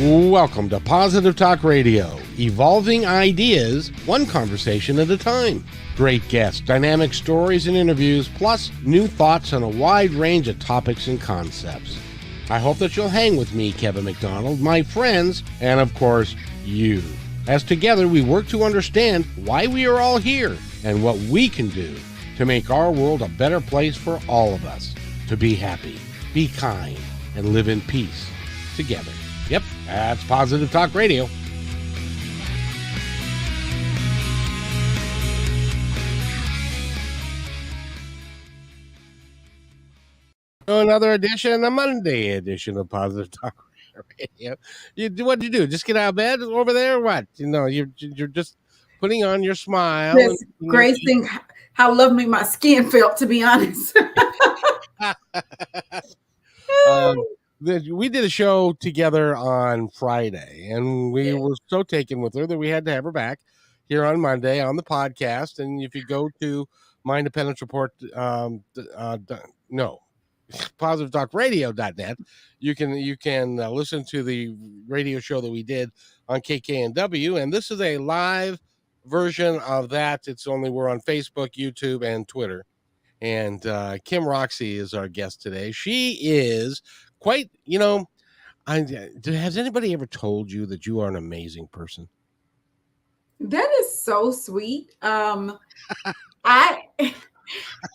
Welcome to Positive Talk Radio, evolving ideas, one conversation at a time. Great guests, dynamic stories and interviews, plus new thoughts on a wide range of topics and concepts. I hope that you'll hang with me, Kevin McDonald, my friends, and of course, you. As together we work to understand why we are all here and what we can do to make our world a better place for all of us. To be happy, be kind, and live in peace together. Yep, that's Positive Talk Radio. Another edition, a Monday edition of Positive Talk Radio. What'd you do? Just get out of bed over there, or what? You're just putting on your smile. Just gracing how lovely my skin felt, to be honest. We did a show together on Friday, and we were so taken with her that we had to have her back here on Monday on the podcast. And if you go to My Independence Report, positivetalkradio.net, you can listen to the radio show that we did on KKNW, and this is a live version of that. We're on Facebook, YouTube, and Twitter. And Kim Roxie is our guest today. She is quite, has anybody ever told you that you are an amazing person? That is so sweet. I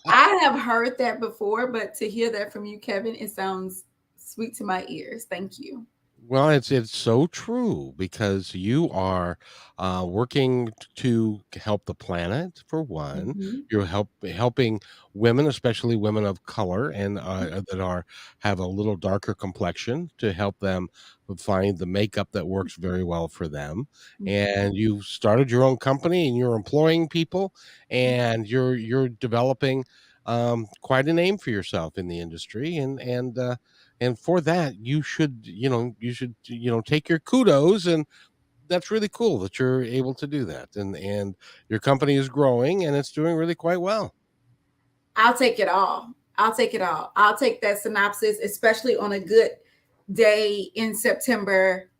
have heard that before, but to hear that from you, Kevin, it sounds sweet to my ears. Thank you. Well, it's so true, because you are working to help the planet, for one. Mm-hmm. You're helping women, especially women of color, and that have a little darker complexion, to help them find the makeup that works very well for them. Mm-hmm. And you started your own company, and you're employing people, and you're developing quite a name for yourself in the industry, and for that you should take your kudos. And that's really cool that you're able to do that, and your company is growing and it's doing really quite well. I'll take it all. I'll take that synopsis, especially on a good day in September,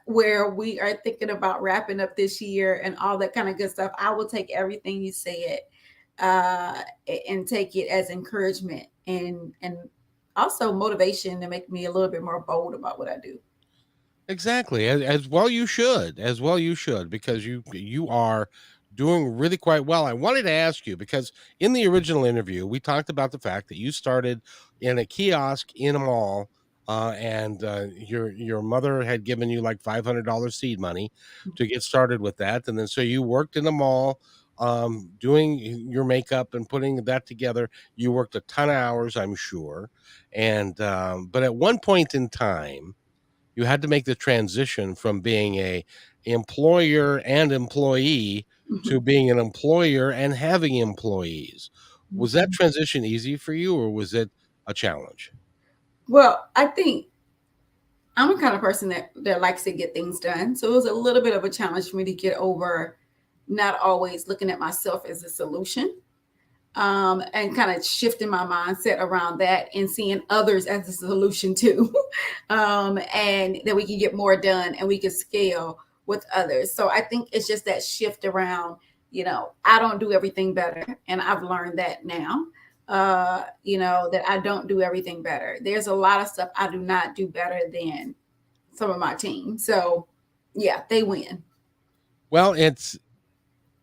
where we are thinking about wrapping up this year and all that kind of good stuff. I will take everything you said and take it as encouragement and also motivation to make me a little bit more bold about what I do. Exactly. As well you should, because you are doing really quite well. I wanted to ask you, because in the original interview we talked about the fact that you started in a kiosk in a mall, and your mother had given you like $500 seed money to get started with that, and then so you worked in the mall, doing your makeup and putting that together. You worked a ton of hours, I'm sure, and but at one point in time you had to make the transition from being a employer and employee to being an employer and having employees. Was that transition easy for you, or was it a challenge? Well, I think I'm the kind of person that likes to get things done. So it was a little bit of a challenge for me to get over not always looking at myself as a solution, and kind of shifting my mindset around that and seeing others as a solution too, and that we can get more done and we can scale with others. So I think it's just that shift around, I don't do everything better. And I've learned that now, that I don't do everything better. There's a lot of stuff I do not do better than some of my team. So yeah, they win. Well, it's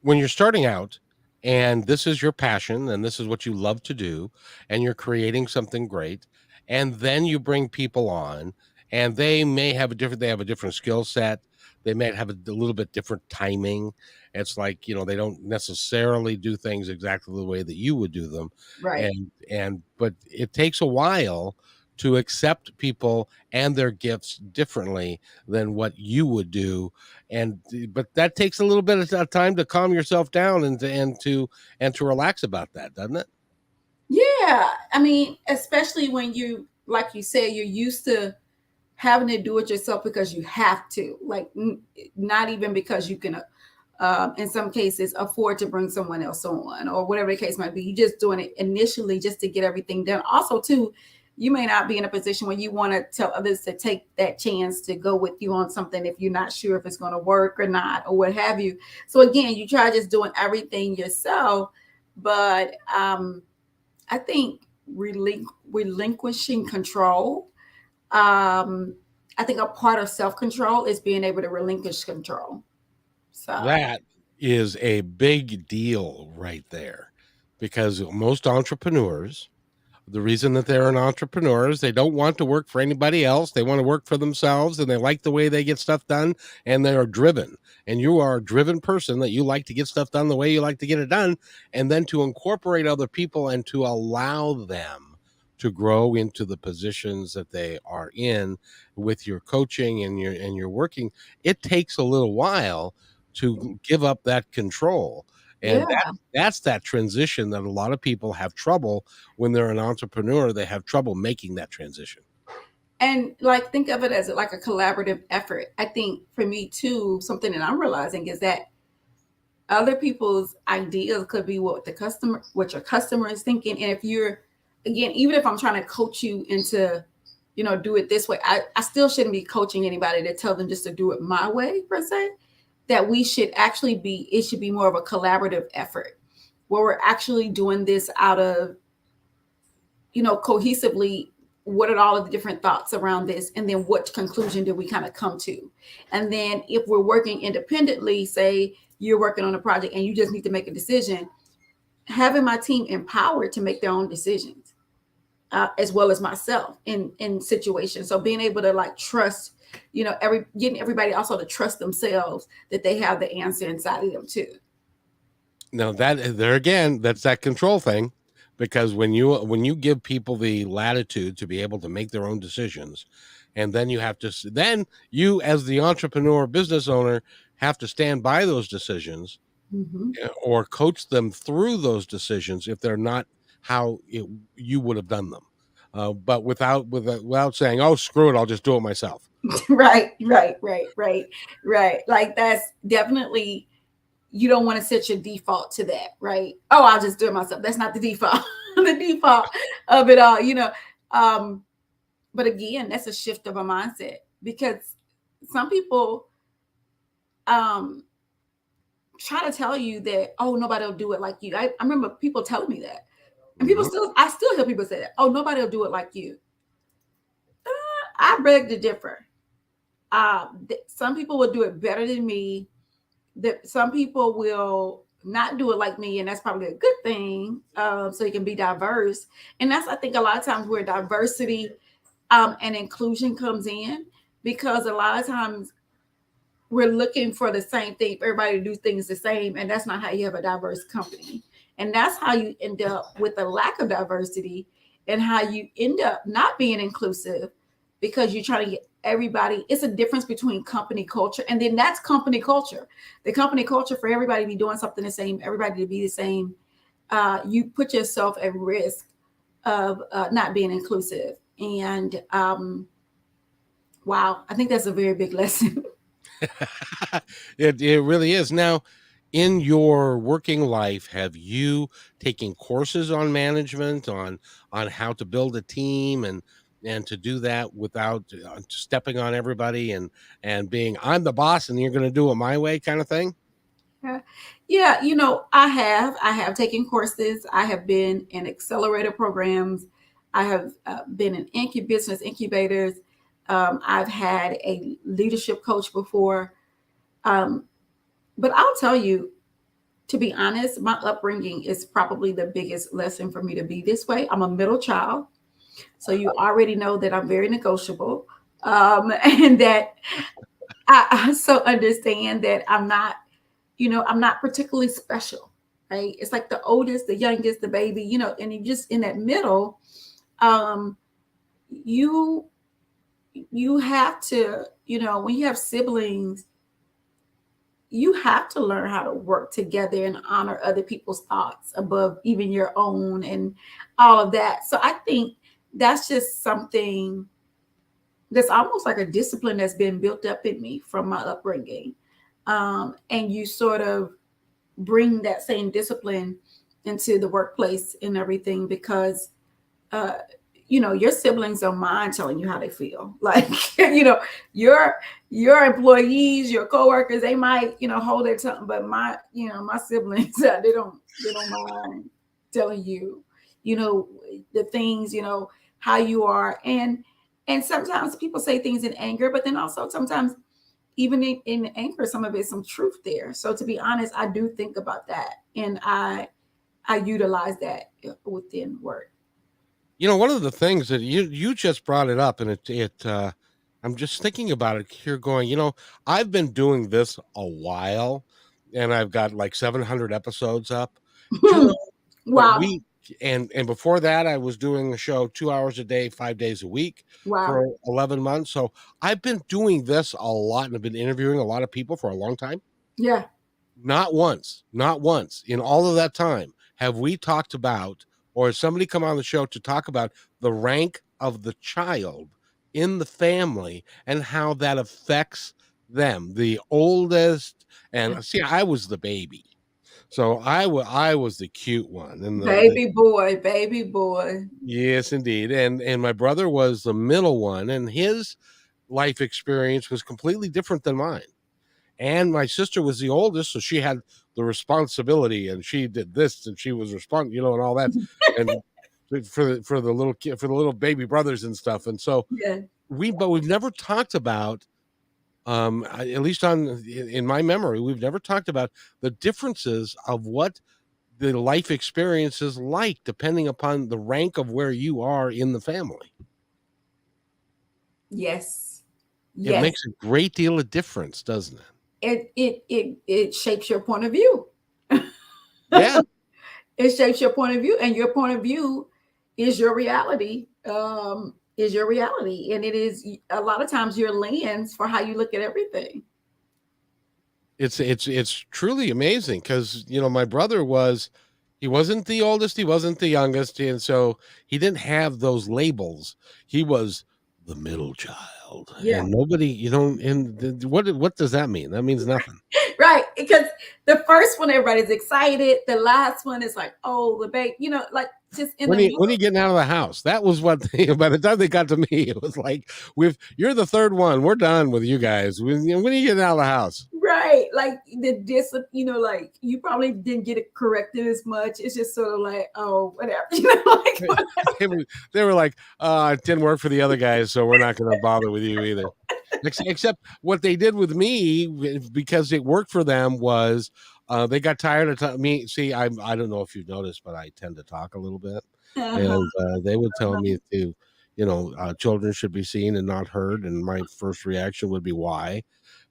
when you're starting out and this is your passion and this is what you love to do, and you're creating something great, and then you bring people on, and they have a different skill set. They may have a little bit different timing. It's like, they don't necessarily do things exactly the way that you would do them. Right. But it takes a while to accept people and their gifts differently than what you would do. But that takes a little bit of time to calm yourself down and to relax about that, doesn't it? Yeah. I mean, especially when you, like you said, you're used to having to do it yourself because you have to, like, not even because you can, in some cases, afford to bring someone else on, or whatever the case might be. You're just doing it initially just to get everything done. Also, too, You may not be in a position where you want to tell others to take that chance to go with you on something if you're not sure if it's going to work or not or what have you. So again, you try just doing everything yourself, but I think relinquishing control. Um, I think a part of self control is being able to relinquish control. So That is a big deal right there, because most entrepreneurs, the reason that they're an entrepreneur is they don't want to work for anybody else. They want to work for themselves, and they like the way they get stuff done, and they are driven. And you are a driven person that you like to get stuff done the way you like to get it done, and then to incorporate other people and to allow them to grow into the positions that they are in with your coaching and your working. It takes a little while to give up that control. And yeah. that's that transition that a lot of people have trouble when they're an entrepreneur. They have trouble making that transition. And like think of it as like a collaborative effort. I think for me too, something that I'm realizing is that other people's ideas could be what your customer is thinking. And if you're, again, even if I'm trying to coach you into, do it this way, I still shouldn't be coaching anybody to tell them just to do it my way per se. That we should actually it should be more of a collaborative effort where we're actually doing this out of, cohesively, what are all of the different thoughts around this, and then what conclusion did we kind of come to. And then if we're working independently, say you're working on a project and you just need to make a decision, having my team empowered to make their own decisions, as well as myself in situations. So being able to like trust, getting everybody also to trust themselves that they have the answer inside of them too. Now that there again, that's that control thing, because when you give people the latitude to be able to make their own decisions, and then you have to then you as the entrepreneur business owner have to stand by those decisions, Mm-hmm. or coach them through those decisions if they're not how you would have done them. But without saying, "Oh, screw it, I'll just do it myself." Right, right, right, right, right. Like that's definitely, you don't want to set your default to that, right? Oh, I'll just do it myself. That's not the default. The default of it all. Um, but again, that's a shift of a mindset because some people um try to tell you that, oh, nobody will do it like you. I remember people telling me that. And Mhm. I still hear people say that, oh, nobody will do it like you. I beg to differ. Some people will do it better than me. That some people will not do it like me, and that's probably a good thing. So you can be diverse, and that's, I think, a lot of times where diversity and inclusion comes in, because a lot of times we're looking for the same thing, for everybody to do things the same, and that's not how you have a diverse company. And that's how you end up with a lack of diversity, and how you end up not being inclusive, because you're trying to get everybody. It's a difference between company culture, and then that's company culture. The company culture for everybody to be doing something the same, everybody to be the same. You put yourself at risk of not being inclusive. And wow, I think that's a very big lesson. It really is. Now, in your working life, have you taken courses on management, on how to build a team and to do that without stepping on everybody and being I'm the boss and you're going to do it my way kind of thing? Yeah, yeah, I have taken courses. I have been in accelerator programs. I have been in business incubators. I've had a leadership coach before. Um, but I'll tell you, to be honest, my upbringing is probably the biggest lesson for me to be this way. I'm a middle child, so you already know that I'm very negotiable, and that I also understand that I'm not particularly special, right? It's like the oldest, the youngest, the baby, and you just in that middle. Um, you you have to, when you have siblings, you have to learn how to work together and honor other people's thoughts above even your own and all of that. So I think that's just something that's almost like a discipline that's been built up in me from my upbringing. And you sort of bring that same discipline into the workplace and everything, because uh, your siblings don't mind telling you how they feel. Like, your employees, your coworkers, they might, hold their tongue, but my siblings, they don't mind telling you, you know, the things, how you are. And sometimes people say things in anger, but then also sometimes even in anger, some of it's some truth there. So to be honest, I do think about that, and I utilize that within work. One of the things that you just brought it up, and it I'm just thinking about it here, going, I've been doing this a while, and I've got like 700 episodes up. Do you know what Wow. and before that, I was doing a show 2 hours a day, 5 days a week Wow. for 11 months. So I've been doing this a lot, and I've been interviewing a lot of people for a long time. Yeah. Not once in all of that time have we talked about, or has somebody come on the show to talk about the rank of the child in the family and how that affects them. The oldest, and see, I was the baby. So I was the cute one, and the Baby boy, baby boy. yes, indeed, and my brother was the middle one, and his life experience was completely different than mine. And my sister was the oldest, so she had the responsibility, and she did this, and she was and all that, and for the little kid, for the little baby brothers and stuff. And so Yeah. we've never talked about, at least in my memory, we've never talked about the differences of what the life experience is like, depending upon the rank of where you are in the family. Yes. It Yes. makes a great deal of difference, doesn't it? It shapes your point of view. Yeah. It shapes your point of view, and your point of view is your reality. Is your reality, and it is a lot of times your lens for how you look at everything. It's truly amazing because my brother he wasn't the oldest, he wasn't the youngest, and so he didn't have those labels. He was the middle child, Yeah. and nobody, and what does that mean? That means nothing. Right, because the first one everybody's excited, the last one is like, oh, the baby, like just in the When are middle. you getting out of the house? That was what by the time they got to me, it was like, you're the third one. We're done with you guys. When are you getting out of the house? Right, like the discipline, like you probably didn't get it corrected as much. It's just sort of like, oh, whatever, like whatever. They were like, it didn't work for the other guys, so we're not going to bother with you either. Except what they did with me, because it worked for them, was they got tired of me. See, I don't know if you've noticed, but I tend to talk a little bit, Uh-huh. and they would tell me to, children should be seen and not heard, and my first reaction would be why,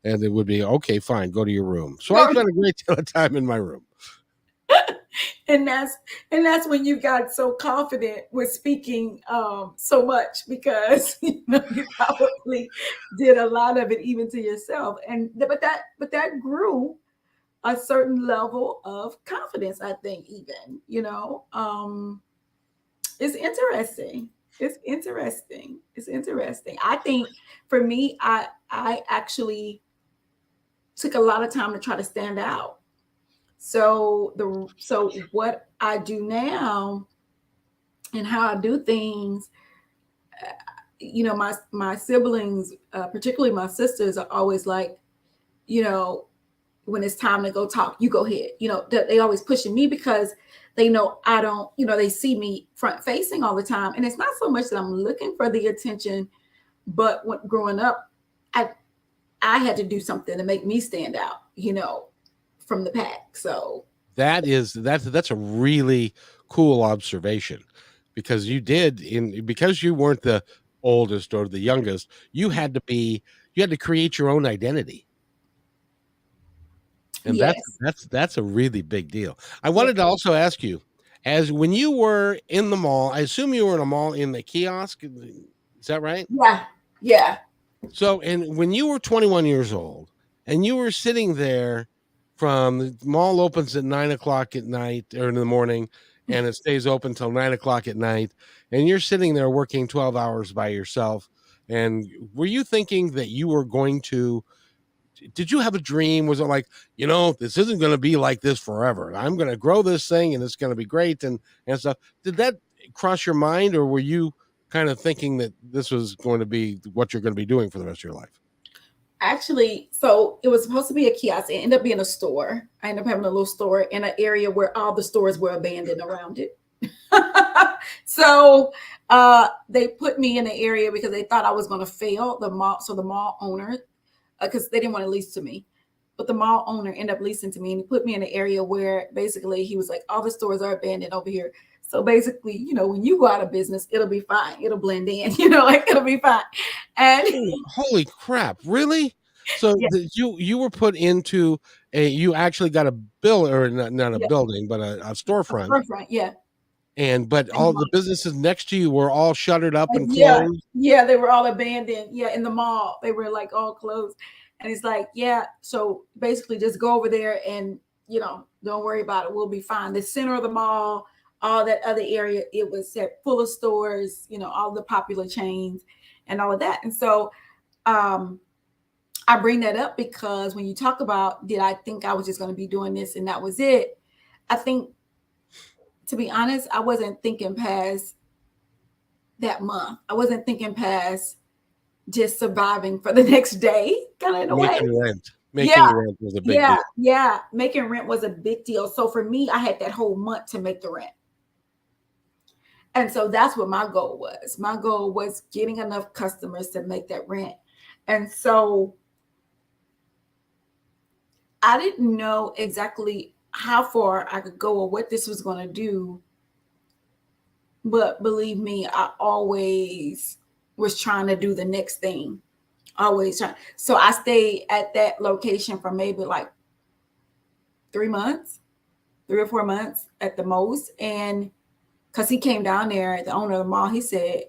and it would be, okay, fine, go to your room. So I spent a great deal of time in my room. and that's when you got so confident with speaking so much, because you probably did a lot of it even to yourself, and but that grew a certain level of confidence, I think. Even it's interesting. It's interesting. I think for me, I actually took a lot of time to try to stand out. So what I do now and how I do things, my siblings, particularly my sisters, are always like, you know, when it's time to go talk, you go ahead. They always pushing me because they know I don't, they see me front facing all the time. And it's not so much that I'm looking for the attention, but when growing up, I I had to do something to make me stand out, from the pack. So That's a really cool observation, because because you weren't the oldest or the youngest, you had to create your own identity. And yes, that's a really big deal. I yeah, wanted to also ask you, as when you were in the mall, I assume you were in a mall in the kiosk, is that right? yeah, yeah. So, and when you were 21 years old and you were sitting there, from the mall opens at 9 o'clock at night or in the morning, and it stays open till 9 o'clock at night, and you're sitting there working 12 hours by yourself. And were you thinking that you were going to, did you have a dream? Was it like, this isn't going to be like this forever. I'm going to grow this thing and it's going to be great and stuff. Did that cross your mind, or were you kind of thinking that this was going to be what you're going to be doing for the rest of your life? Actually, so it was supposed to be a kiosk. It ended up being a store. I ended up having a little store in an area where all the stores were abandoned around it. So they put me in the area because they thought I was going to fail the mall. So the mall owner, because they didn't want to lease to me, but the mall owner ended up leasing to me, and he put me in an area where basically he was like, all the stores are abandoned over here. So basically, when you go out of business, it'll be fine. It'll blend in, like it'll be fine. And Holy crap! Really? So yeah, you were put into you actually got a bill, or not a yeah, building, but a a storefront, storefront, yeah. but In the all the mall. businesses next to you were all shuttered up and Yeah, closed. yeah, they were all abandoned. Yeah, in the mall, they were like all closed. And it's like, yeah, so basically just go over there and, don't worry about it. We'll be fine. The center of the mall, all that other area, it was set full of stores, all the popular chains and all of that. And so um I bring that up because when you talk about, did I think I was just going to be doing this and that was it? I think, to be honest, I wasn't thinking past that month. I wasn't thinking past just surviving for the next day, kind of in a way. Making rent. Yeah, Making rent was a big yeah, deal. yeah. Making rent was a big deal. So for me, I had that whole month to make the rent. And so that's what my goal was. My goal was getting enough customers to make that rent. And so I didn't know exactly how far I could go or what this was going to do. But believe me, I always was trying to do the next thing. Always trying. So I stayed at that location for maybe like 3 months, 3 or 4 months at the most. And because he came down there, the owner of the mall, he said,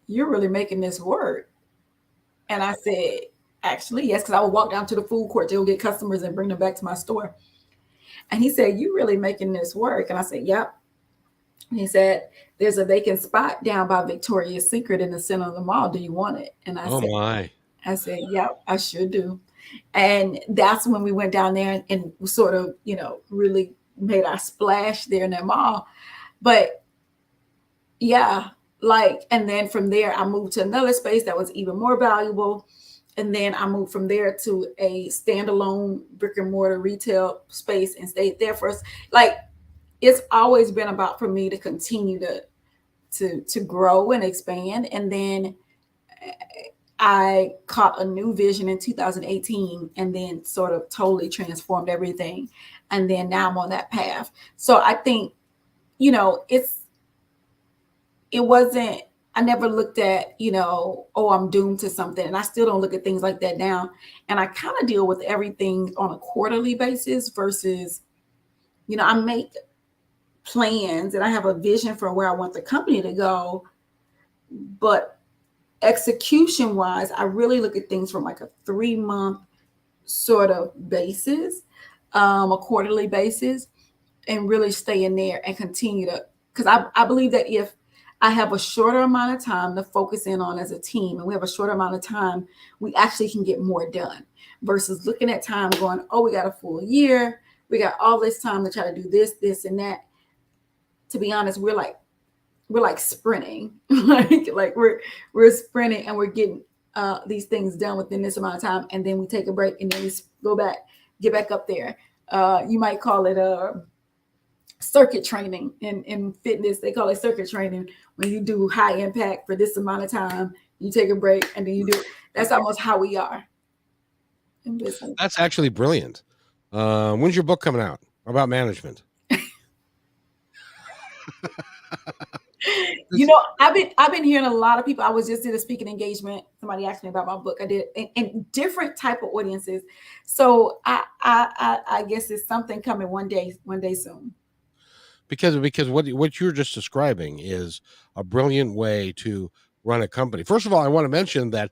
"You're really making this work." And I said, "Actually, yes," because I would walk down to the food court to go get customers and bring them back to my store. And he said, "You really making this work?" And I said, "Yep." And he said, "There's a vacant spot down by Victoria's Secret in the center of the mall. Do you want it?" And Oh my. I said, "Yep, I sure do." And that's when we went down there and sort of, really made our splash there in that mall. But yeah, and then from there, I moved to another space that was even more valuable. And then I moved from there to a standalone brick and mortar retail space and stayed there for us. Like, it's always been about for me to continue to grow and expand. And then I caught a new vision in 2018 and then sort of totally transformed everything. And then now I'm on that path. So I think, it wasn't, I never looked at, oh, I'm doomed to something. And I still don't look at things like that now. And I kind of deal with everything on a quarterly basis versus, I make plans and I have a vision for where I want the company to go. But execution wise, I really look at things from like a 3 month sort of basis, a quarterly basis, and really stay in there and continue to, because I believe that if I have a shorter amount of time to focus in on as a team, and we have a shorter amount of time, we actually can get more done versus looking at time going, oh, we got a full year. We got all this time to try to do this, this, and that. To be honest, we're like sprinting, like we're sprinting and we're getting these things done within this amount of time, and then we take a break and then we go back, get back up there. You might call it circuit training in fitness. They call it circuit training when you do high impact for this amount of time. You take a break and then you do it. That's almost how we are in business. That's actually brilliant. When's your book coming out about management? I've been hearing a lot of people. I was just did a speaking engagement. Somebody asked me about my book. I did in different type of audiences. So I guess it's something coming one day soon. Because what you're just describing is a brilliant way to run a company. First of all, I want to mention that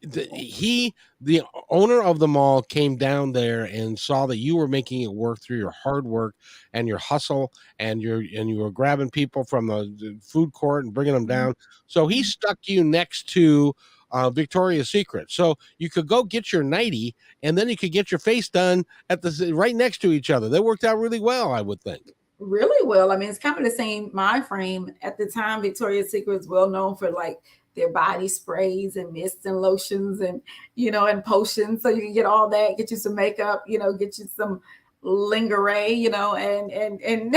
the owner of the mall came down there and saw that you were making it work through your hard work and your hustle, and you were grabbing people from the food court and bringing them Mhm. down. So he stuck you next to Victoria's Secret, so you could go get your nightie, and then you could get your face done at the right next to each other. That worked out really well, I would think. really well. I mean, it's kind of the same mind frame. At the time, Victoria's Secret was well known for like their body sprays and mists and lotions and and potions. So you can get all that, get you some makeup, get you some lingerie, and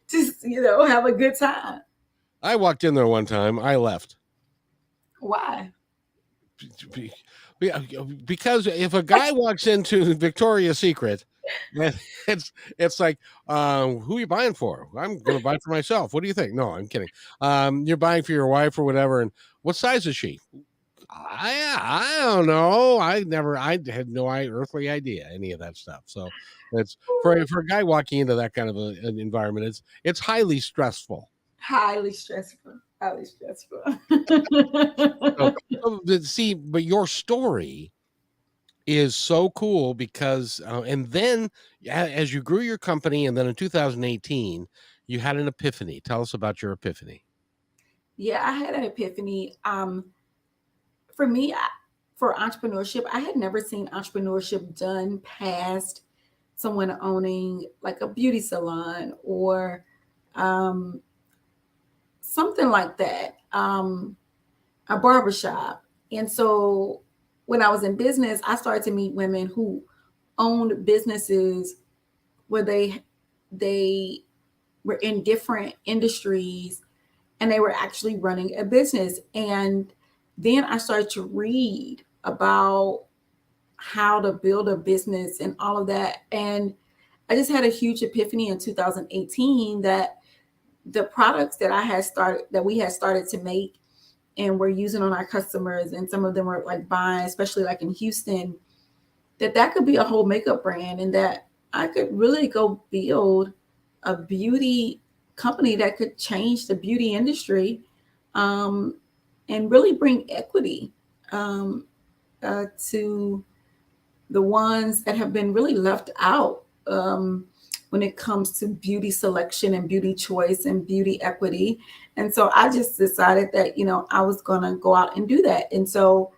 just have a good time. I walked in there one time. I left. Why? Be- because if a guy walks into Victoria's Secret, and it's like, who are you buying for? I'm going to buy for myself. What do you think? No, I'm kidding. You're buying for your wife or whatever. And what size is she? I don't know. I had no earthly idea any of that stuff. So it's for a guy walking into that kind of an environment, it's highly stressful. Highly stressful. Highly stressful. So, see, but your story is so cool because, and then as you grew your company, and then in 2018, you had an epiphany. Tell us about your epiphany. Yeah, I had an epiphany. For me, for entrepreneurship, I had never seen entrepreneurship done past someone owning like a beauty salon or um, something like that, a barbershop. And so when I was in business, I started to meet women who owned businesses where they were in different industries and they were actually running a business. And then I started to read about how to build a business and all of that. And I just had a huge epiphany in 2018 that the products that we had started to make and we're using on our customers, and some of them were like buying, especially like in Houston, that could be a whole makeup brand, and that I could really go build a beauty company that could change the beauty industry, um, and really bring equity, um, to the ones that have been really left out, when it comes to beauty selection and beauty choice and beauty equity. And so I just decided that, I was going to go out and do that. And so,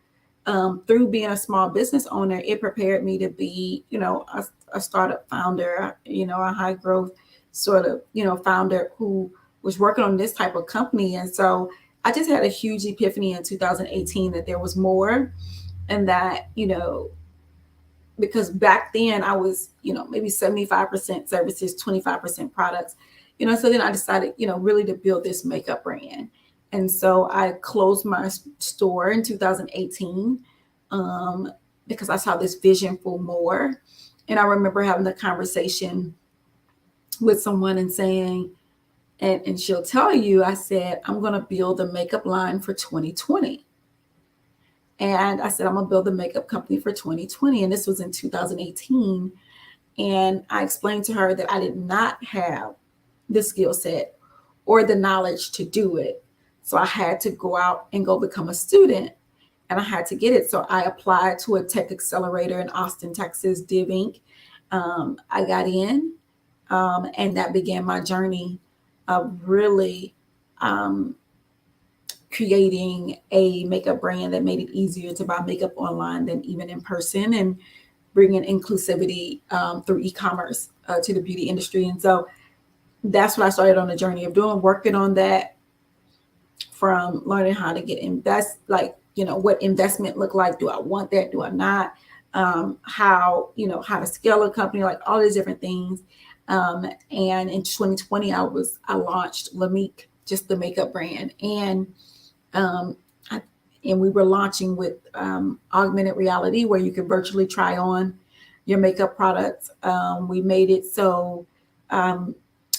through being a small business owner, it prepared me to be, a startup founder, a high growth sort of, founder who was working on this type of company. And so I just had a huge epiphany in 2018 that there was more, and that, because back then I was, maybe 75% services, 25% products, so then I decided, really to build this makeup brand. And so I closed my store in 2018, um, because I saw this vision for more. And I remember having a conversation with someone and saying, and she'll tell you, I said, I'm going to build a makeup line for 2020. And I said, I'm going to build a makeup company for 2020. And this was in 2018. And I explained to her that I did not have the skill set or the knowledge to do it. So I had to go out and go become a student, and I had to get it. So I applied to a tech accelerator in Austin, Texas, Div Inc. I got in, and that began my journey of really, um, creating a makeup brand that made it easier to buy makeup online than even in person, and bringing inclusivity, through e-commerce, to the beauty industry. And so that's what I started on the journey of doing, working on that, from learning how to get invest, like, what investment look like. Do I want that? Do I not? How to scale a company, like all these different things. And in 2020, I launched Lamik, just the makeup brand. And um, I, and we were launching with, augmented reality, where you can virtually try on your makeup products. We made it so, um,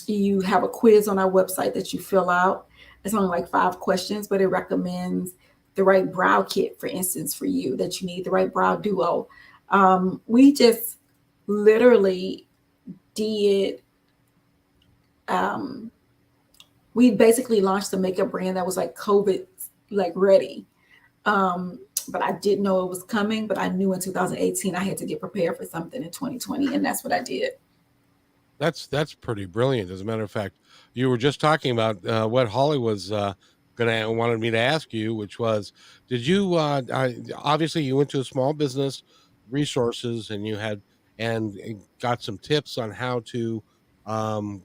you have a quiz on our website that you fill out. It's only like 5 questions, but it recommends the right brow kit, for instance, for you, that you need the right brow duo. We just literally did, um, we basically launched a makeup brand that was like COVID like ready. But I didn't know it was coming, but I knew in 2018 I had to get prepared for something in 2020, and that's what I did. That's pretty brilliant. As a matter of fact, you were just talking about what Holly was gonna wanted me to ask you, which was, did you obviously you went to a small business resources and you had and got some tips on how to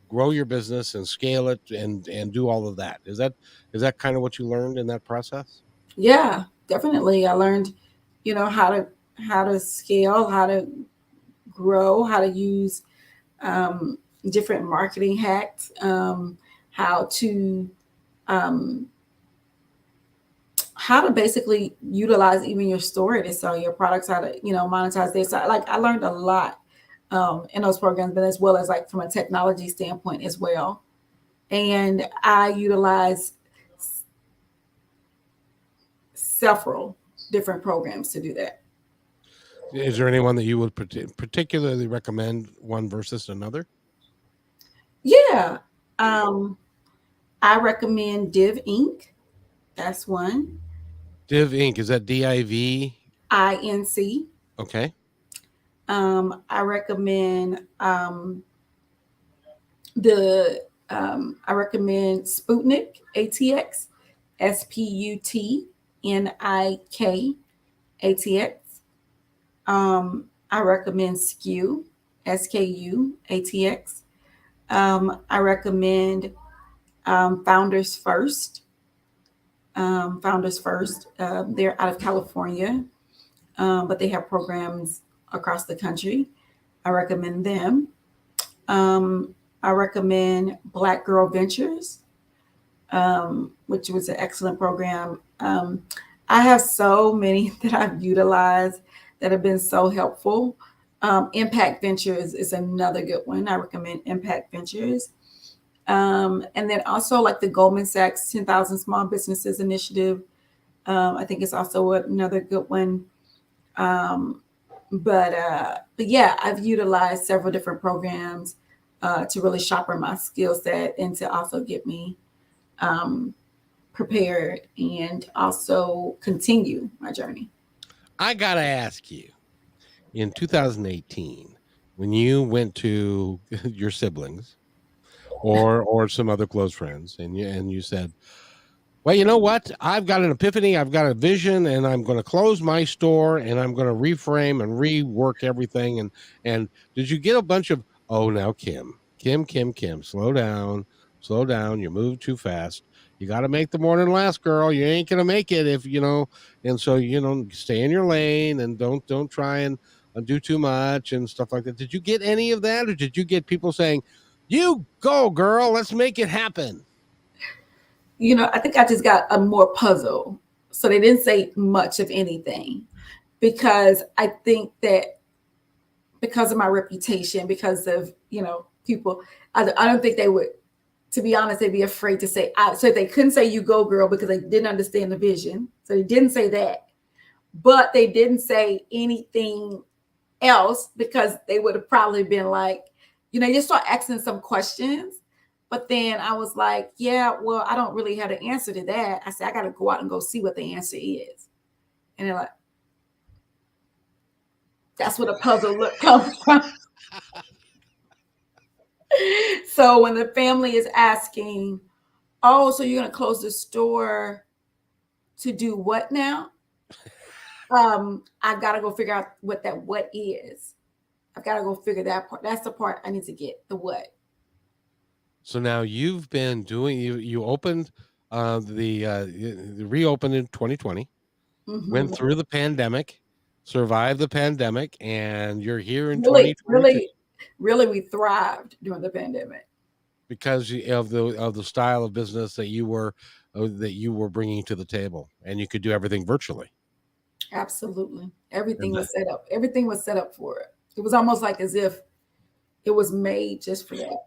grow your business and scale it and do all of that. Is that kind of what you learned in that process? Yeah, definitely. I learned, how to scale, how to grow, how to use um, different marketing hacks, how to um, how to basically utilize even your story to sell your products, how to monetize this. So, like, I learned a lot in those programs, but as well as like from a technology standpoint as well. And I utilize several different programs to do that. Is there anyone that you would particularly recommend one versus another? Yeah. Um, I recommend Div Inc. That's one. Div Inc. Is that DIV? INC. Okay. I recommend the I recommend Sputnik ATX, SPUTNIK ATX. I recommend SKU, SKU ATX. I recommend Founders First. Founders First. They're out of California, but they have programs across the country. I recommend them. Um, I recommend Black Girl Ventures, which was an excellent program. I have so many that I've utilized that have been so helpful. Impact Ventures is another good one. I recommend Impact Ventures. And then also like the Goldman Sachs 10,000 Small Businesses Initiative. I think it's also another good one. Um, but yeah, I've utilized several different programs to really sharpen my skill set and to also get me um, prepared and also continue my journey. I gotta ask you, in 2018, when you went to your siblings or some other close friends, and you said, well, you know what? I've got an epiphany. I've got a vision, and I'm going to close my store, and I'm going to reframe and rework everything. And did you get a bunch of, oh, now Kim, slow down. You move too fast. You got to make the morning last, girl. You ain't going to make it if you know. And so stay in your lane and don't try and do too much and stuff like that. Did you get any of that, or did you get people saying, "You go, girl, let's make it happen"? I think I just got a more puzzle. So they didn't say much of anything because I think that because of my reputation, because of, people, I don't think they would, to be honest, they'd be afraid to say, so they couldn't say you go girl because they didn't understand the vision. So they didn't say that, but they didn't say anything else because they would have probably been like, you start asking some questions. But then I was like, yeah, well, I don't really have the answer to that. I said, I got to go out and go see what the answer is. And they're like, that's what a puzzle look comes from. So when the family is asking, oh, so you're going to close the store to do what now? I got to go figure out what that what is. I've got to go figure that part. That's the part I need to get, the what. So now you've been doing you opened the reopened in 2020, went Mm-hmm. through the pandemic, survived the pandemic, and you're here in Really, 2022 really, really, we thrived during the pandemic. because of the style of business that you were bringing to the table, and you could do everything virtually. Absolutely. And Everything that, was set up. Everything was set up for it. It was almost like as if it was made just for that.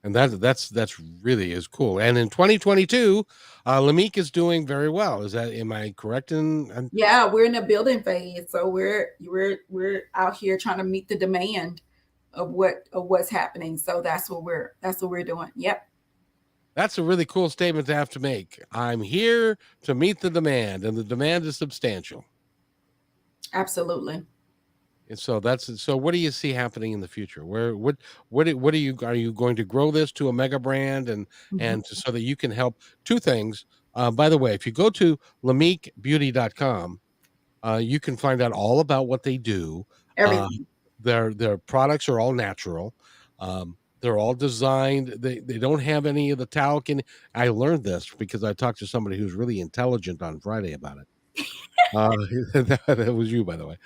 and that's really is cool. And in 2022, Lamik is doing very well. Am I correct in? Yeah, we're in the building phase, so we're out here trying to meet the demand of what's happening. So that's what we're doing. Yep, That's a really cool statement to have to make. I'm here to meet the demand, and the demand is substantial. absolutely. And so. What do you see happening in the future? What are you going to grow this to a mega brand, Mhm. so that you can help two things. By the way, if you go to lamikbeauty.com, you can find out all about what they do. Uh, Everything. Their products are all natural. They're all designed. They don't have any of the talc in. I learned this because I talked to somebody who's really intelligent on Friday about it. Uh, that was you, by the way.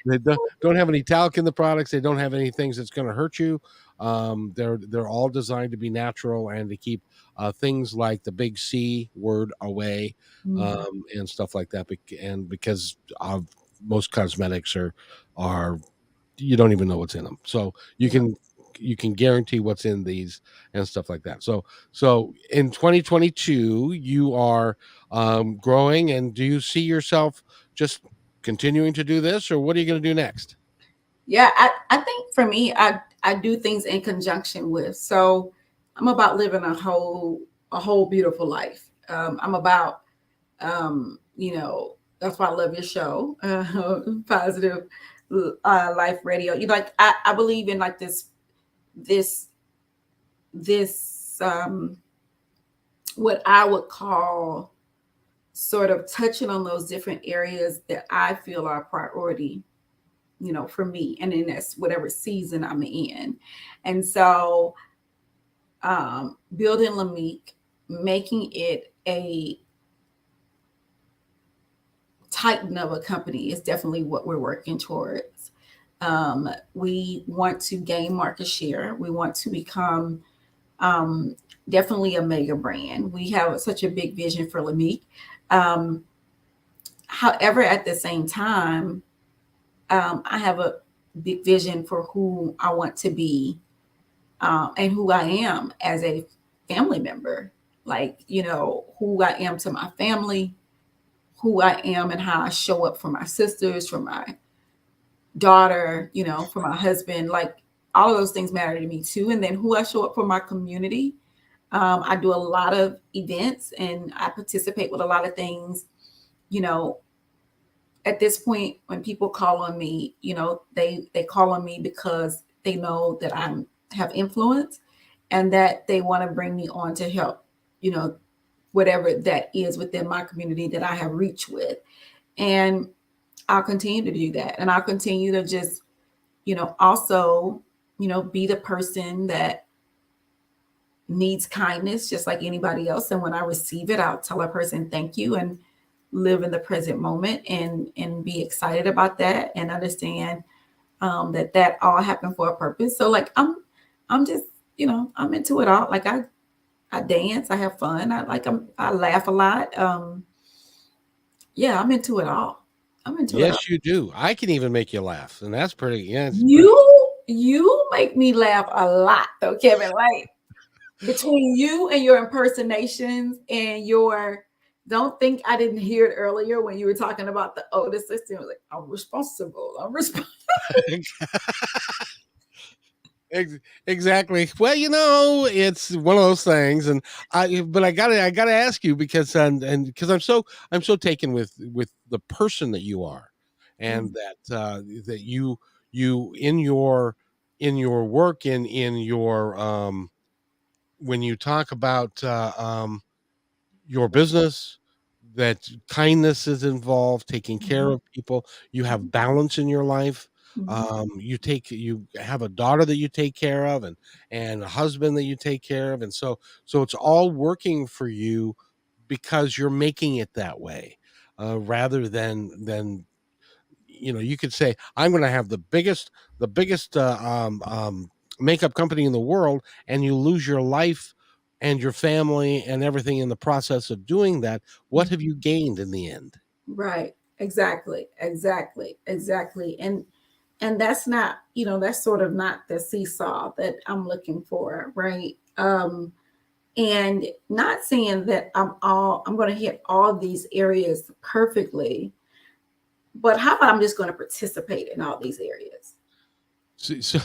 They don't have any talc in the products. They don't have any things that's going to hurt you. They're all designed to be natural and to keep things like the big C word away, Mhm. and stuff like that. And because of most cosmetics are you don't even know what's in them, so Yeah. you can guarantee what's in these and stuff like that. So in 2022 you are growing, and do you see yourself just continuing to do this, or what are you going to do next? Yeah, I think for me, I do things in conjunction with. So I'm about living a whole beautiful life. I'm about that's why I love your show, positive life radio. I believe in like this this what I would call sort of touching on those different areas that I feel are a priority, for me. And then that's whatever season I'm in. And so building Lamik, making it a titan of a company is definitely what we're working towards. We want to gain market share. We want to become um, definitely a mega brand. We have such a big vision for Lamik. Um, However, at the same time, I have a big vision for who I want to be, and who I am as a family member. Like, who I am to my family, who I am and how I show up for my sisters, for my daughter, for my husband. Like, all of those things matter to me too. And then who I show up for my community. I do a lot of events and I participate with a lot of things. You know, at this point, when people call on me, they call on me because they know that I'm have influence and that they want to bring me on to help, you know, whatever that is within my community that I have reach with. And I'll continue to do that. And I'll continue to just, also, be the person that needs kindness just like anybody else. And when I receive it, I'll tell a person thank you and live in the present moment and be excited about that and understand that all happened for a purpose. So like I'm just, I'm into it all. Like I dance, I have fun. I laugh a lot. Yeah, I'm into it all. I'm into it all. Yes, you do. I can even make you laugh, and that's pretty. Yeah, it's pretty. You make me laugh a lot though, Kevin. Like between you and your impersonations and your don't think I didn't hear it earlier when you were talking about the older sister. I was like, I'm responsible. I'm responsible. Exactly. Well, it's one of those things, and but I gotta ask you because and because I'm so taken with the person that you are, and that you in your work in your when you talk about your business, that kindness is involved, taking care Mhm, of people, you have mhm, balance in your life. mhm, You have a daughter that you take care of, and a husband that you take care of, and so it's all working for you because you're making it that way, rather than you could say, I'm going to have the biggest makeup company in the world, and you lose your life and your family and everything in the process of doing that. What have mhm. you gained in the end? Right. Exactly. Exactly. Exactly. And that's not, that's sort of not the seesaw that I'm looking for, right? And not saying that I'm going to hit all these areas perfectly, but how about I'm just going to participate in all these areas? So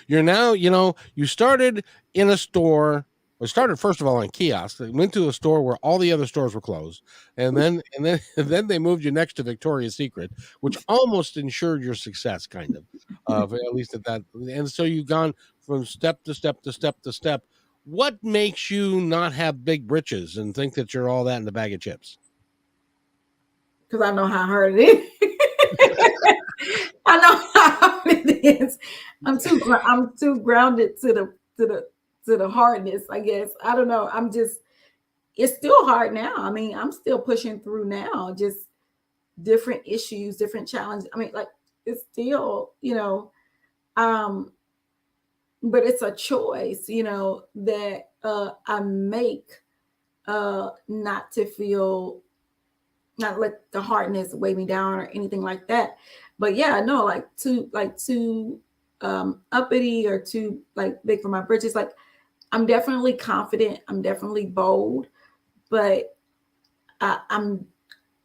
you're now, you started in a store. Well, started first of all on kiosks. They went to a store where all the other stores were closed, and then and then they moved you next to Victoria's Secret, which almost ensured your success, kind of, at least at that. And so you've gone from step to step to step to step. What makes you not have big britches and think that you're all that in a bag of chips? Because I know how hard it is. I know how it is. I'm too grounded to the hardness, I guess. I don't know. I'm just it's still hard now. I mean, I'm still pushing through now, just different issues, different challenges. I mean, like it's still, um, but it's a choice, that I make not to feel not let the hardness weigh me down or anything like that. But yeah, no, too uppity or too like big for my britches. Like I'm definitely confident, I'm definitely bold, but I'm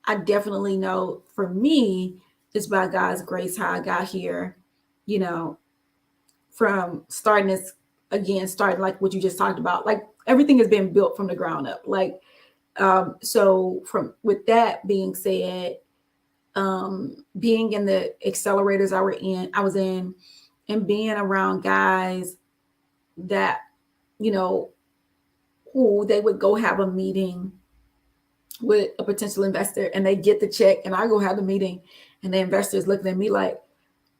I definitely know for me it's by God's grace how I got here, you know, from starting this again, starting like what you just talked about. Like everything has been built from the ground up. Like so from with that being said, being in the accelerators I was in, and being around guys that, you know, who they would go have a meeting with a potential investor and they get the check and I go have the meeting and the investor is looking at me like,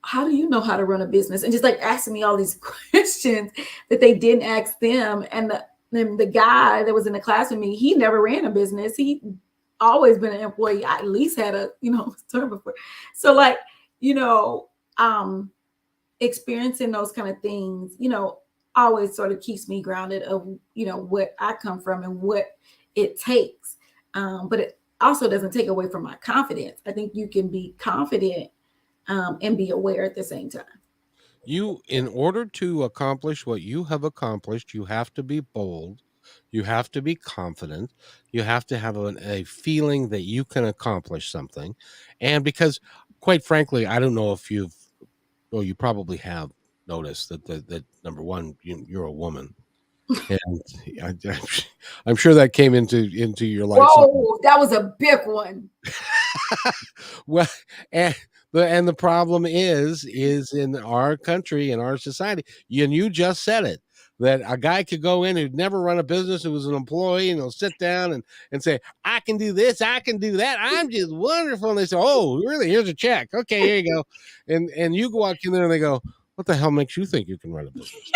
how do you know how to run a business? And just like asking me all these questions that they didn't ask them. And the guy that was in the class with me, he never ran a business. He always been an employee. I at least had a, term before. So like, you know, um, experiencing those kind of things, always sort of keeps me grounded of, what I come from and what it takes. But it also doesn't take away from my confidence. I think you can be confident and be aware at the same time. You, in order to accomplish what you have accomplished, you have to be bold. You have to be confident. You have to have a feeling that you can accomplish something. And because, quite frankly, I don't know if well, you probably have noticed that number one, you're a woman. And I'm sure that came into your life. Whoa, that was a big one. Well, and the problem is in our country, in our society, and you just said it, that a guy could go in who'd never run a business, who was an employee, and he'll sit down and say, I can do this, I can do that, I'm just wonderful. And they say, oh, really? Here's a check. Okay, here you go. And you walk in there and they go, what the hell makes you think you can run a business?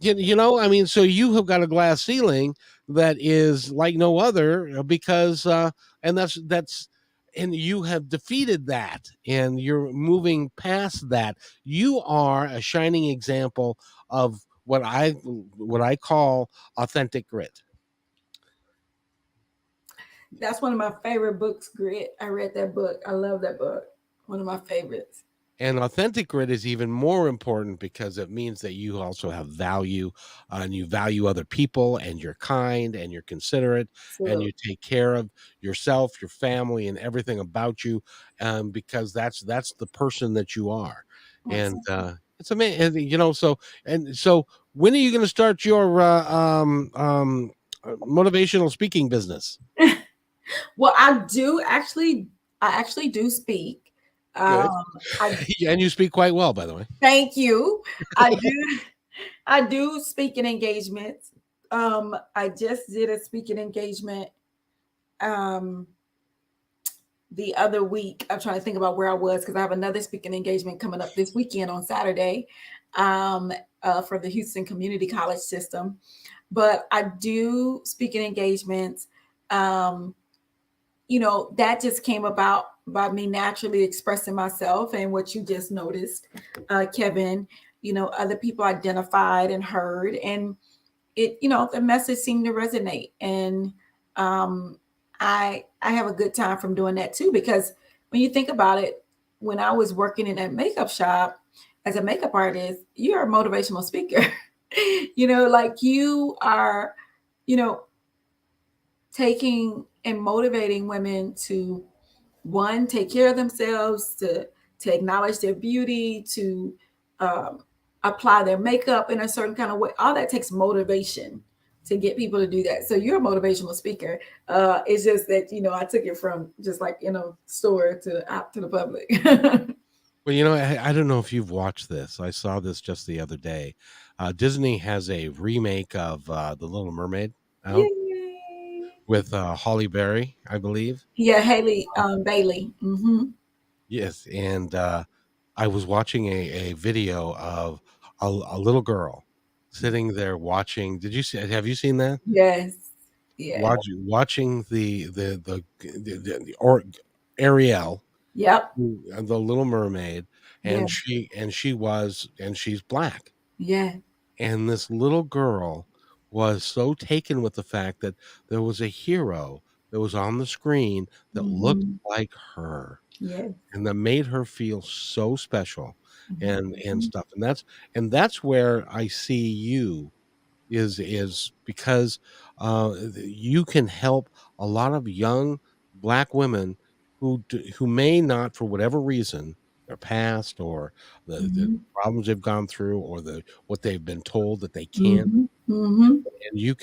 I mean, so you have got a glass ceiling that is like no other because and that's and you have defeated that and you're moving past that. You are a shining example of what I call authentic grit. That's one of my favorite books, Grit. I read that book. I love that book. One of my favorites. And authentic grit is even more important because it means that you also have value, and you value other people, and you're kind and you're considerate and So you take care of yourself, your family, and everything about you, because that's the person that you are. And awesome. it's amazing, so when are you going to start your motivational speaking business? Well, I actually do speak. Good. Um, I And you speak quite well, by the way. thank you. I do. I do speaking engagements. I just did a speaking engagement um the other week. I'm trying to think about where I was because I have another speaking engagement coming up this weekend on Saturday um, for the Houston Community College system. But I do speaking engagements. Um, that just came about by me naturally expressing myself and what you just noticed, Kevin. Other people identified and heard, and the message seemed to resonate. And um, I have a good time from doing that too, because when you think about it, when I was working in that makeup shop as a makeup artist, you're a motivational speaker. Like you are, you know, taking and motivating women to one, take care of themselves, to acknowledge their beauty, to um, apply their makeup in a certain kind of way. All that takes motivation to get people to do that. So you're a motivational speaker. It's just that I took it from just like store to out to the public. Well, I don't know if you've watched this. I saw this just the other day. Disney has a remake of The Little Mermaid out Yay! with Holly Berry, I believe. Yeah, Haley Bailey. Hmm. Yes, and, I was watching a video of a little girl sitting there watching. Did you see have you seen that? Yes. Yeah. Watching the or Ariel, Yep. the Little Mermaid, Yeah. and she's black, Yeah. and this little girl was so taken with the fact that there was a hero that was on the screen that looked Mhm. like her, Yes. and that made her feel so special and Mhm. stuff, and that's where I see you is because, you can help a lot of young black women who may not, for whatever reason, their past or the Mhm. problems they've gone through or what they've been told that they can't, Mhm. Mhm. and you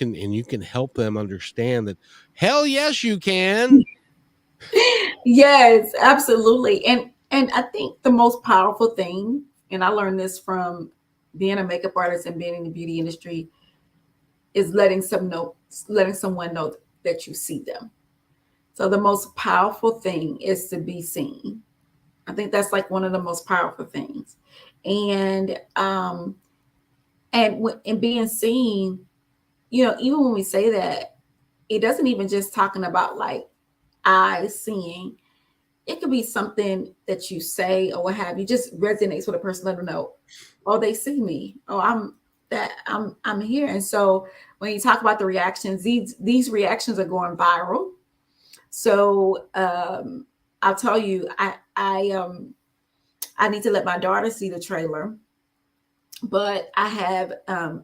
can help them understand that, "Hell yes, you can." Yes, absolutely. And I think the most powerful thing, and I learned this from being a makeup artist and being in the beauty industry, is letting someone know that you see them. So the most powerful thing is to be seen. I think that's like one of the most powerful things. And and being seen, even when we say that, it doesn't even just talking about like eyes seeing. It could be something that you say or what have you, just resonates with a person, let them know, oh, they see me. Oh, I'm here. And so when you talk about the reactions, these reactions are going viral. So I'll tell you, I need to let my daughter see the trailer, but I have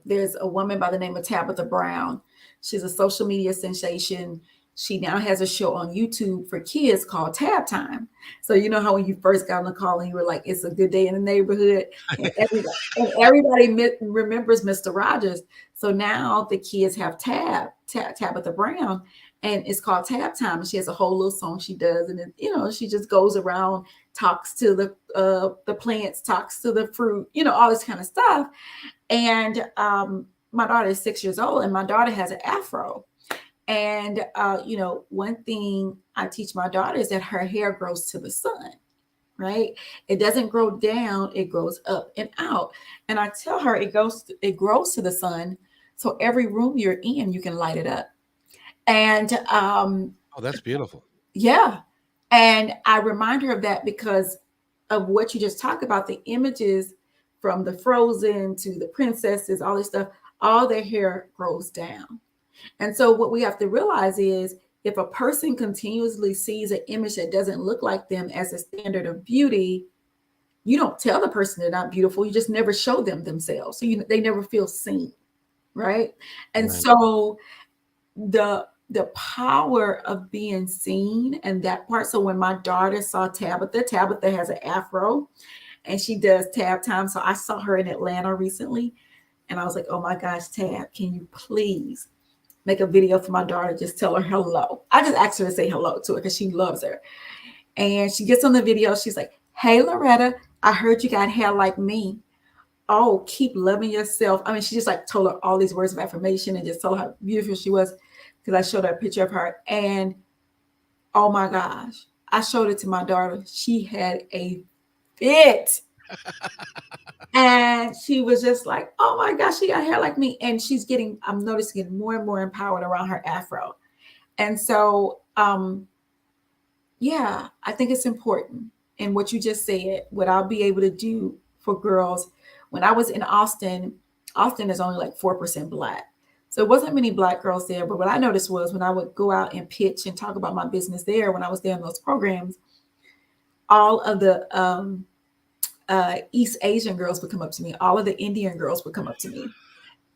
there's a woman by the name of Tabitha Brown. She's a social media sensation. She now has a show on YouTube for kids called Tab Time. So you know how when you first got on the call and you were like, "It's a good day in the neighborhood," and everybody remembers Mr. Rogers. So now the kids have Tabitha Brown, and it's called Tab Time. And she has a whole little song she does, and she just goes around, talks to the plants, talks to the fruit, all this kind of stuff. And my daughter is 6 years old, and my daughter has an afro. And one thing I teach my daughter is that her hair grows to the sun, right? It doesn't grow down; it grows up and out. And I tell her it grows to the sun, so every room you're in, you can light it up. And Oh, that's beautiful. yeah. And I remind her of that because of what you just talked about, the images from the Frozen to the princesses, all this stuff, all their hair grows down. And so what we have to realize is if a person continuously sees an image that doesn't look like them as a standard of beauty, you don't tell the person they're not beautiful. You just never show them themselves. So they never feel seen. Right. And Right. so the power of being seen and that part. So when my daughter saw Tabitha has an afro and she does tab time. So I saw her in Atlanta recently and I was like, oh my gosh, Tab, can you please make a video for my daughter? Just tell her hello. I just asked her to say hello to her because she loves her. And she gets on the video. She's like, hey, Loretta, I heard you got hair like me. Oh, keep loving yourself. I mean, she just like told her all these words of affirmation and just told her how beautiful she was because I showed her a picture of her. And oh my gosh, I showed it to my daughter. She had a fit. And she was just like, oh my gosh, she got hair like me. And I'm noticing getting more and more empowered around her afro. And so, yeah, I think it's important. And what you just said, what I'll be able to do for girls. When I was in Austin is only like 4% Black. So it wasn't many Black girls there. But what I noticed was when I would go out and pitch and talk about my business there, when I was there in those programs, all of the East Asian girls would come up to me, all of the Indian girls would come up to me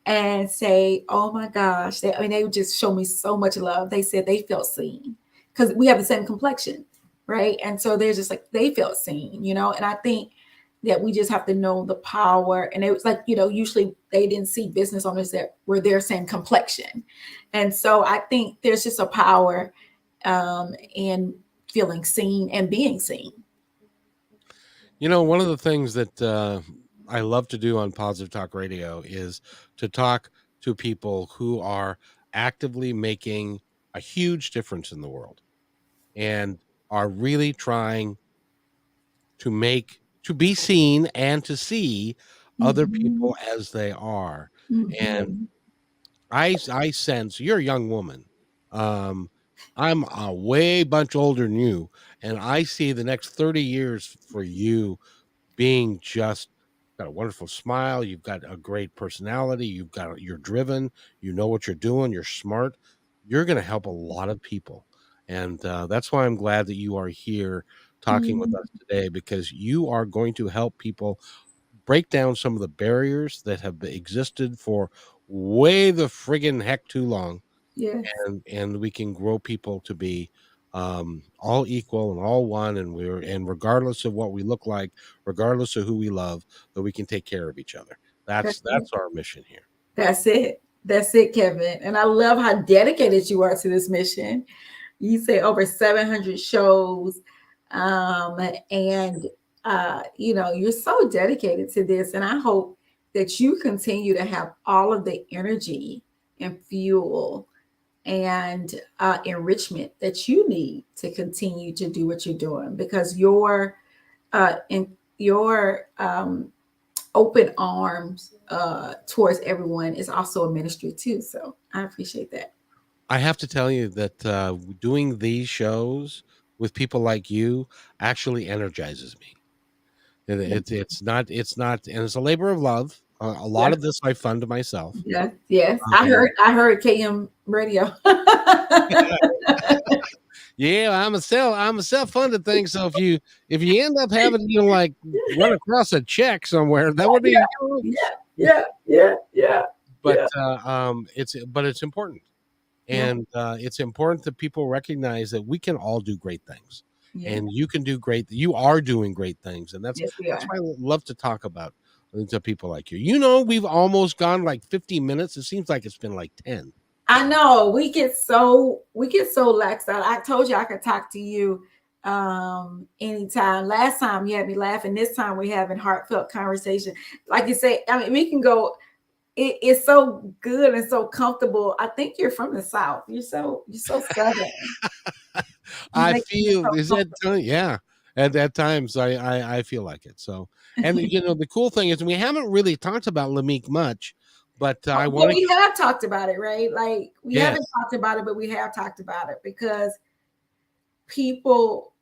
and say, "Oh my gosh!" They would just show me so much love. They said they felt seen because we have the same complexion, right? And so they're just like they felt seen. And I think that we just have to know the power. And it was like usually they didn't see business owners that were their same complexion, and so I think there's just a power in feeling seen and being seen. One of the things that, I love to do on Positive Talk Radio is to talk to people who are actively making a huge difference in the world and are really trying to be seen and to see other Mhm. people as they are. And Mhm. I sense you're a young woman. Um, I'm a way bunch older than you, and I see the next 30 years for you being just got a wonderful smile, you've got a great personality, you're driven, you know what you're doing, you're smart. You're going to help a lot of people. And that's why I'm glad that you are here talking with Mhm. us today, because you are going to help people break down some of the barriers that have existed for way the friggin' heck too long, Yes. and we can grow people to be all equal and all one, and regardless of what we look like, regardless of who we love, that we can take care of each other. That's That's it. our mission here. That's it. That's it, Kevin. And I love how dedicated you are to this mission. You say over 700 shows, and you're so dedicated to this. And I hope that you continue to have all of the energy and fuel and enrichment that you need to continue to do what you're doing, because in your open arms towards everyone is also a ministry too. So I appreciate that. I have to tell you that doing these shows with people like you actually energizes me. It's not, and it's a labor of love. A Yeah. lot of this I fund myself. Yes, yes. Um, I heard KM radio. Yeah, I'm a self-funded thing. So if you end up having to like run across a check somewhere, that would Yeah, be yeah, yeah, yeah, yeah, but yeah, it's important. yeah, And it's important that people recognize that we can all do great things. yeah. And you are doing great things. And Yes, we that's are. why I love to talk about to people like you. You know, we've almost gone like 50 minutes. It seems like it's been like 10. I know we get so laxed out. I told you I could talk to you anytime. Last time you had me laughing. This time we're having heartfelt conversation. Like you say, I mean, we can go. It's so good and so comfortable. I think you're from the South. You're so southern. You I make me feel so is that comfortable. yeah. At times I feel like it. So, and you know the cool thing is we haven't really talked about Lamik much, but I But want to we have talked about it, right? Like we haven't yes. talked about it, but we have talked about it because people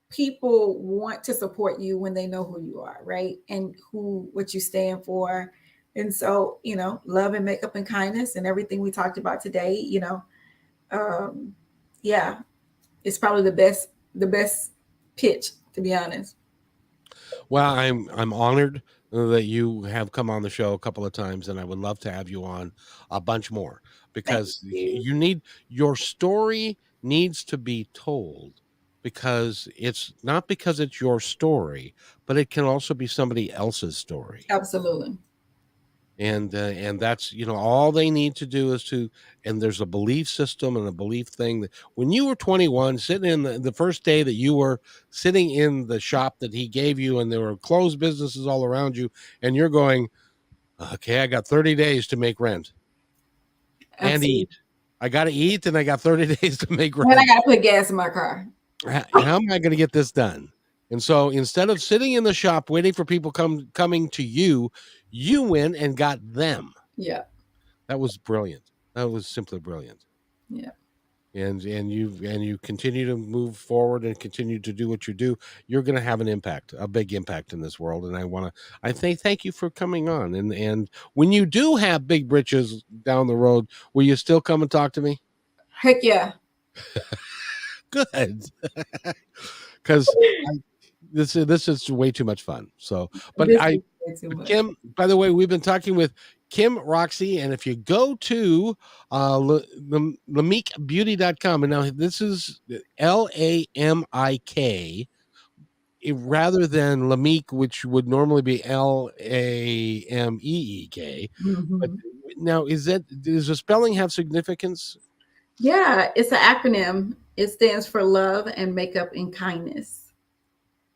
people want to support you when they know who you are, right? And who what you stand for. And so, love and makeup and kindness and everything we talked about today, um, yeah, it's probably the best pitch, to be honest. Well, I'm honored that you have come on the show a couple of times, and I would love to have you on a bunch more, Thank because you. your story needs to be told, because it's not because it's your story, but it can also be somebody else's story. Absolutely. And that's all they need to do is to and there's a belief system and a belief thing that when you were 21 sitting in the first day that you were sitting in the shop that he gave you, and there were closed businesses all around you, and you're going, okay, I got 30 days to make rent and Absolutely. eat. I got to eat, and I got 30 days to make And I rent. gotta put gas in my car. How am I going to get this done? And so instead of sitting in the shop waiting for people coming to you, you went and got them. Yeah. That was brilliant. That was simply brilliant. Yeah. And you continue to move forward and continue to do what you do. You're going to have an impact, a big impact in this world. And I thank you for coming on. And when you do have big britches down the road, will you still come and talk to me? Heck yeah. Good, because this is way too much fun. So, but This I is way too much. Kim, by the way, we've been talking with Kim Roxie, and if you go to lamikbeauty.com, and now this is Lamik rather than Lamik, which would normally be Lameek. But Mhm. now, does the spelling have significance? Yeah, it's an acronym. It stands for love and makeup and kindness.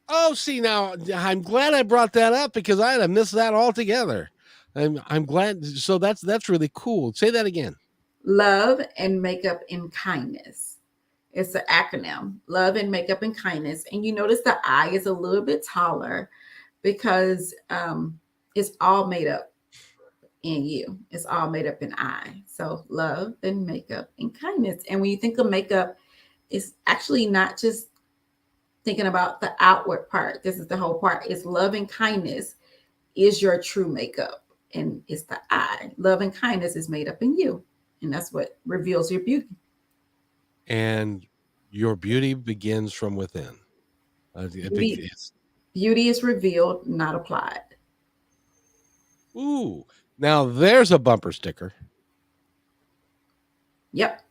Oh, see, now I'm glad I brought that up, because I had to miss that altogether. I'm glad. So that's really cool. Say that again. Love and makeup and kindness. It's an acronym, love and makeup and kindness. And you notice the I is a little bit taller because it's all made up in you. It's all made up in I. So love and makeup and kindness. And when you think of makeup, it's actually not just thinking about the outward part. This is the whole part. It's love and kindness is your true makeup. And it's the I. Love and kindness is made up in you. And that's what reveals your beauty. And your beauty begins from within. Beauty, beauty is revealed, not applied. Ooh, now there's a bumper sticker. Yep.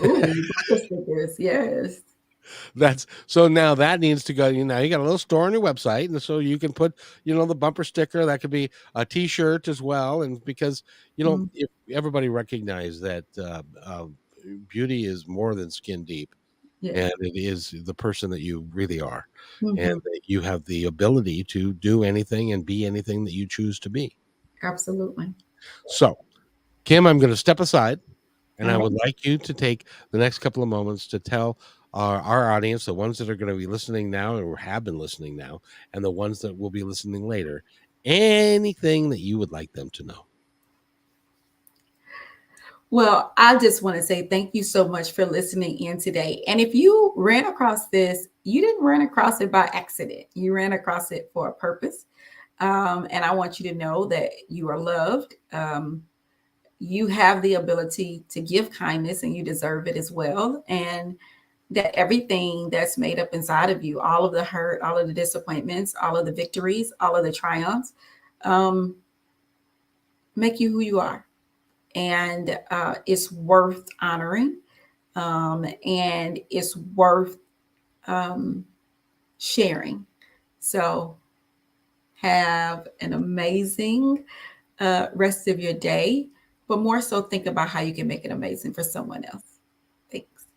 Ooh, bumper stickers. Yes. That's so now that needs to go. You know, you got a little store on your website, and so you can put, the bumper sticker. That could be a T-shirt as well, and because if everybody recognize that beauty is more than skin deep, Yeah. and it is the person that you really are, and Mm-hmm. that you have the ability to do anything and be anything that you choose to be. Absolutely. So, Kim, I'm going to step aside. And All I right. would like you to take the next couple of moments to tell our audience, the ones that are going to be listening now or have been listening now, and the ones that will be listening later, anything that you would like them to know. Well, I just want to say thank you so much for listening in today. And if you ran across this, you didn't run across it by accident. You ran across it for a purpose. And I want you to know that you are loved. You have the ability to give kindness and you deserve it as well. And that everything that's made up inside of you, all of the hurt, all of the disappointments, all of the victories, all of the triumphs, um, make you who you are. And it's worth honoring, and it's worth um, sharing. So have an amazing rest of your day, but more so think about how you can make it amazing for someone else. Thanks.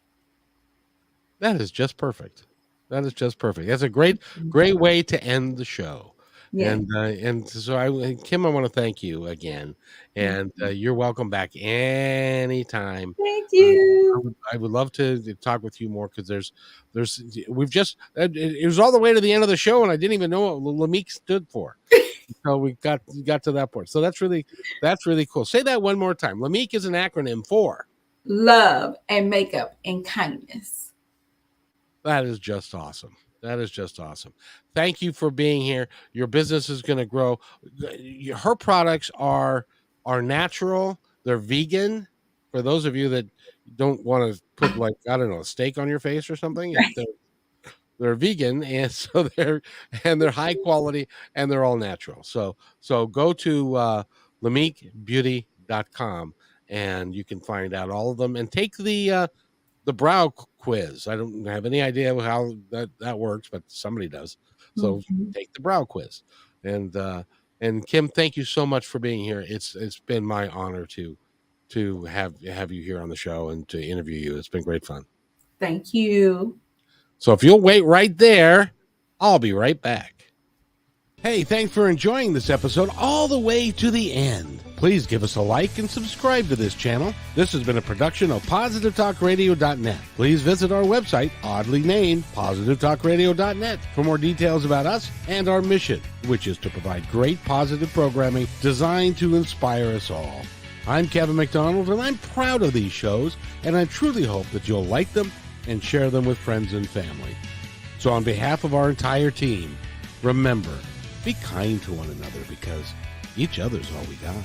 That is just perfect. That is just perfect. That's a great way to end the show. Yeah. And so Kim, I want to thank you again, and you're welcome back anytime. Thank Uh, you. I would love to talk with you more because we've just it was all the way to the end of the show, and I didn't even know what Lamik stood for. So we got to that point. So that's really cool. Say that one more time. Lamik is an acronym for. Love and makeup and kindness. That is just awesome. That is just awesome. Thank you for being here. Your business is going to grow. Her products are natural. They're vegan. For those of you that don't want to put, like, I don't know, a steak on your face or something, they're vegan, and so they're high quality, and they're all natural. So go to lamikbeauty.com and you can find out all of them, and take the brow quiz. I don't have any idea how that works, but somebody does. So Mhm. take the brow quiz. And Kim, thank you so much for being here. It's been my honor to have you here on the show and to interview you. It's been great fun. Thank you. So if you'll wait right there, I'll be right back. Hey, thanks for enjoying this episode all the way to the end. Please give us a like and subscribe to this channel. This has been a production of PositiveTalkRadio.net. Please visit our website, oddly named PositiveTalkRadio.net, for more details about us and our mission, which is to provide great positive programming designed to inspire us all. I'm Kevin McDonald, and I'm proud of these shows, and I truly hope that you'll like them and share them with friends and family. So on behalf of our entire team, remember, be kind to one another because each other's all we got.